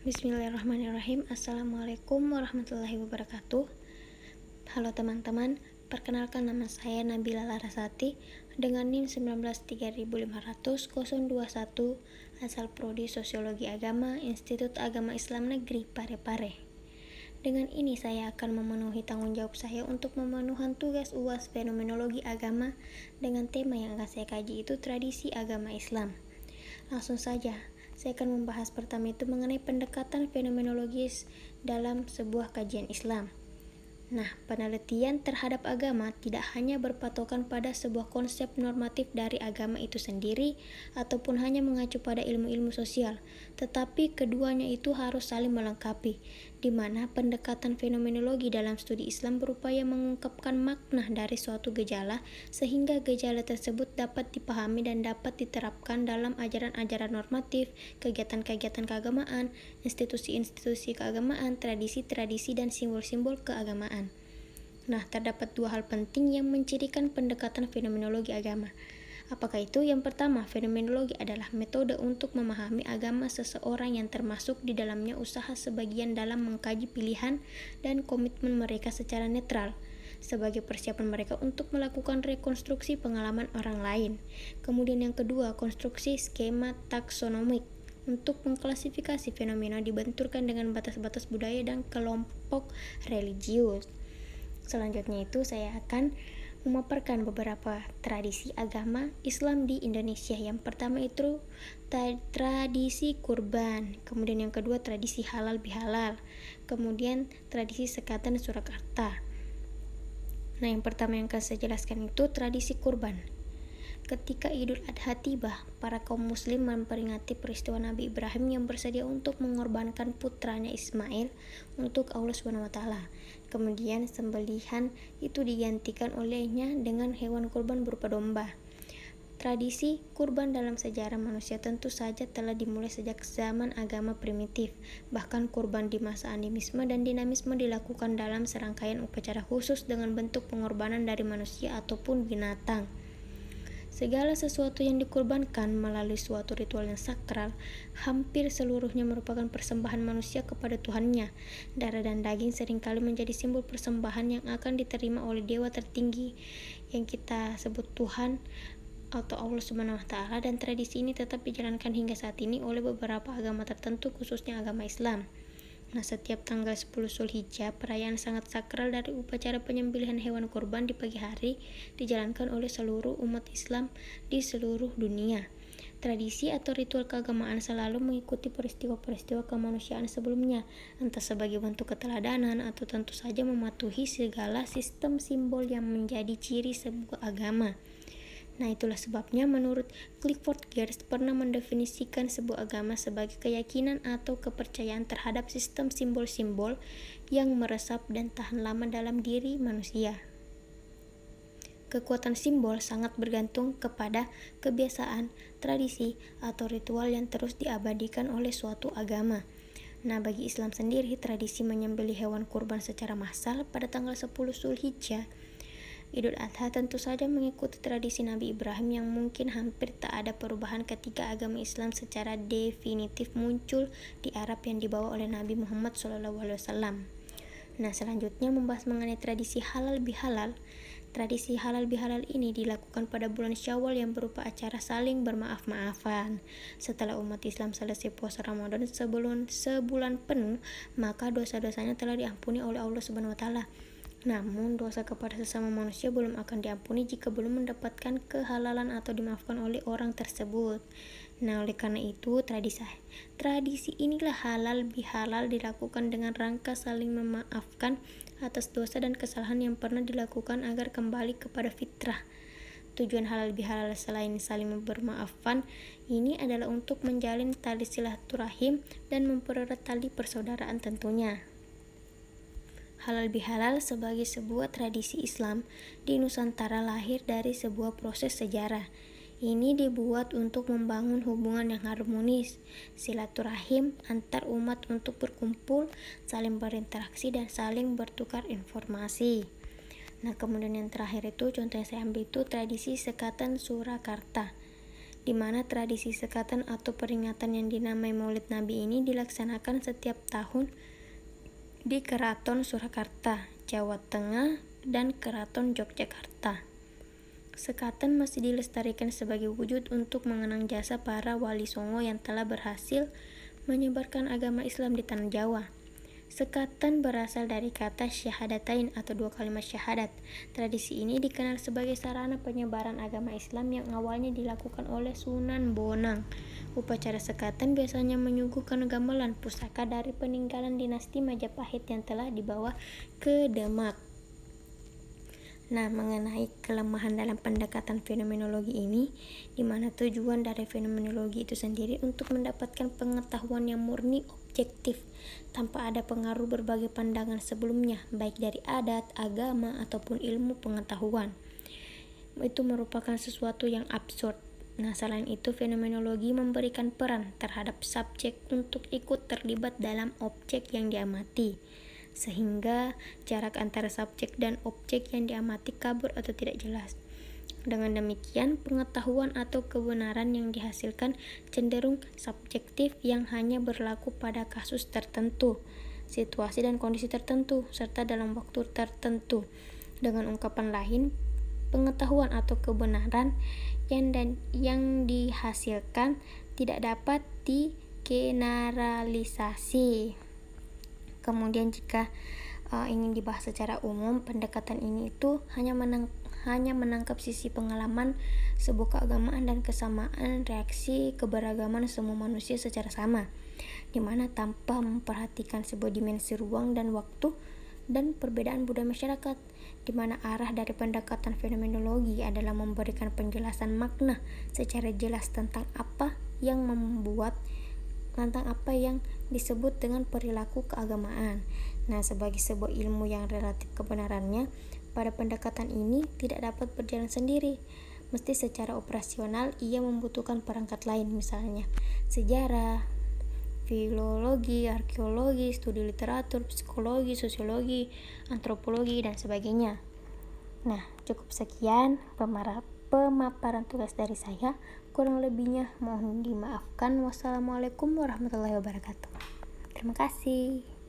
Bismillahirrahmanirrahim. Assalamualaikum warahmatullahi wabarakatuh. Halo teman-teman, perkenalkan nama saya Nabila Larasati dengan NIM 193505021, asal Prodi Sosiologi Agama, Institut Agama Islam Negeri Parepare. Dengan ini saya akan memenuhi tanggung jawab saya untuk memenuhi tugas UAS Fenomenologi Agama dengan tema yang akan saya kaji itu tradisi agama Islam. Langsung saja, saya akan membahas pertama itu mengenai pendekatan fenomenologis dalam sebuah kajian Islam. Nah, penelitian terhadap agama tidak hanya berpatokan pada sebuah konsep normatif dari agama itu sendiri ataupun hanya mengacu pada ilmu-ilmu sosial, tetapi keduanya itu harus saling melengkapi, di mana pendekatan fenomenologi dalam studi Islam berupaya mengungkapkan makna dari suatu gejala sehingga gejala tersebut dapat dipahami dan dapat diterapkan dalam ajaran-ajaran normatif, kegiatan-kegiatan keagamaan, institusi-institusi keagamaan, tradisi-tradisi, dan simbol-simbol keagamaan. Nah, terdapat dua hal penting yang mencirikan pendekatan fenomenologi agama. Apakah itu? Yang pertama, fenomenologi adalah metode untuk memahami agama seseorang yang termasuk di dalamnya usaha sebagian dalam mengkaji pilihan dan komitmen mereka secara netral, sebagai persiapan mereka untuk melakukan rekonstruksi pengalaman orang lain. Kemudian yang kedua, konstruksi skema taksonomik untuk mengklasifikasi fenomena dibenturkan dengan batas-batas budaya dan kelompok religius. Selanjutnya itu saya akan memaparkan beberapa tradisi agama Islam di Indonesia. Yang pertama itu tradisi kurban, kemudian yang kedua tradisi halal bihalal, kemudian tradisi sekatan Surakarta. Nah, yang pertama yang akan saya jelaskan itu tradisi kurban. Ketika Idul Adha tiba, para kaum muslim memperingati peristiwa Nabi Ibrahim yang bersedia untuk mengorbankan putranya Ismail untuk Allah SWT. Kemudian sembelihan itu digantikan olehnya dengan hewan kurban berupa domba. Tradisi kurban dalam sejarah manusia tentu saja telah dimulai sejak zaman agama primitif. Bahkan kurban di masa animisme dan dinamisme dilakukan dalam serangkaian upacara khusus dengan bentuk pengorbanan dari manusia ataupun binatang. Segala sesuatu yang dikurbankan melalui suatu ritual yang sakral, hampir seluruhnya merupakan persembahan manusia kepada Tuhannya. Darah dan daging seringkali menjadi simbol persembahan yang akan diterima oleh dewa tertinggi yang kita sebut Tuhan atau Allah SWT, dan tradisi ini tetap dijalankan hingga saat ini oleh beberapa agama tertentu, khususnya agama Islam. Nah, setiap tanggal 10 Zulhijjah, perayaan sangat sakral dari upacara penyembelihan hewan kurban di pagi hari dijalankan oleh seluruh umat Islam di seluruh dunia. Tradisi atau ritual keagamaan selalu mengikuti peristiwa-peristiwa kemanusiaan sebelumnya, entah sebagai bentuk keteladanan atau tentu saja mematuhi segala sistem simbol yang menjadi ciri sebuah agama. Nah, itulah sebabnya menurut Clifford Geertz pernah mendefinisikan sebuah agama sebagai keyakinan atau kepercayaan terhadap sistem simbol-simbol yang meresap dan tahan lama dalam diri manusia. Kekuatan simbol sangat bergantung kepada kebiasaan, tradisi, atau ritual yang terus diabadikan oleh suatu agama. Nah, bagi Islam sendiri, tradisi menyembelih hewan kurban secara massal pada tanggal 10 Zulhijjah Idul Adha tentu saja mengikuti tradisi Nabi Ibrahim yang mungkin hampir tak ada perubahan ketika agama Islam secara definitif muncul di Arab yang dibawa oleh Nabi Muhammad SAW. Nah, selanjutnya membahas mengenai tradisi halal bihalal. Tradisi halal bihalal ini dilakukan pada bulan Syawal yang berupa acara saling bermaaf-maafan. Setelah umat Islam selesai puasa Ramadan sebulan penuh, maka dosa-dosanya telah diampuni oleh Allah SWT. Namun, dosa kepada sesama manusia belum akan diampuni jika belum mendapatkan kehalalan atau dimaafkan oleh orang tersebut. Nah, oleh karena itu, tradisi inilah halal bihalal dilakukan dengan rangka saling memaafkan atas dosa dan kesalahan yang pernah dilakukan agar kembali kepada fitrah. Tujuan halal bihalal selain saling bermaafan ini adalah untuk menjalin tali silaturahim dan mempererat tali persaudaraan tentunya. Halal bihalal sebagai sebuah tradisi Islam di Nusantara lahir dari sebuah proses sejarah. Ini dibuat untuk membangun hubungan yang harmonis, silaturahim antar umat untuk berkumpul, saling berinteraksi, dan saling bertukar informasi. Nah, kemudian yang terakhir itu contoh yang saya ambil itu tradisi sekatan Surakarta. di mana tradisi sekatan atau peringatan yang dinamai Maulid Nabi ini dilaksanakan setiap tahun di Keraton Surakarta, Jawa Tengah, dan Keraton Yogyakarta. Sekatan masih dilestarikan sebagai wujud untuk mengenang jasa para wali songo yang telah berhasil menyebarkan agama Islam di tanah Jawa. Sekatan berasal dari kata syahadatain atau 2 kalimat syahadat. Tradisi ini dikenal sebagai sarana penyebaran agama Islam yang awalnya dilakukan oleh Sunan Bonang. Upacara sekatan biasanya menyuguhkan gamelan pusaka dari peninggalan dinasti Majapahit yang telah dibawa ke Demak. Nah, mengenai kelemahan dalam pendekatan fenomenologi ini, di mana tujuan dari fenomenologi itu sendiri untuk mendapatkan pengetahuan yang murni objektif, tanpa ada pengaruh berbagai pandangan sebelumnya, baik dari adat, agama, ataupun ilmu pengetahuan. Itu merupakan sesuatu yang absurd. Nah, selain itu, fenomenologi memberikan peran terhadap subjek untuk ikut terlibat dalam objek yang diamati, sehingga jarak antara subjek dan objek yang diamati kabur atau tidak jelas. Dengan demikian, pengetahuan atau kebenaran yang dihasilkan cenderung subjektif yang hanya berlaku pada kasus tertentu, situasi dan kondisi tertentu, serta dalam waktu tertentu. Dengan ungkapan lain, pengetahuan atau kebenaran yang dihasilkan tidak dapat digeneralisasi. Kemudian jika ingin dibahas secara umum, pendekatan ini itu hanya menangkap sisi pengalaman sebuah keagamaan dan kesamaan reaksi keberagaman semua manusia secara sama, di mana tanpa memperhatikan sebuah dimensi ruang dan waktu dan perbedaan budaya masyarakat, di mana arah dari pendekatan fenomenologi adalah memberikan penjelasan makna secara jelas tentang apa yang disebut dengan perilaku keagamaan. Nah, sebagai sebuah ilmu yang relatif kebenarannya pada pendekatan ini tidak dapat berjalan sendiri. Mesti secara operasional ia membutuhkan perangkat lain, misalnya sejarah, filologi, arkeologi, studi literatur, psikologi, sosiologi, antropologi, dan sebagainya. Nah, cukup sekian pemaparan tugas dari saya. Kurang lebihnya mohon dimaafkan. Wassalamualaikum warahmatullahi wabarakatuh. Terima kasih.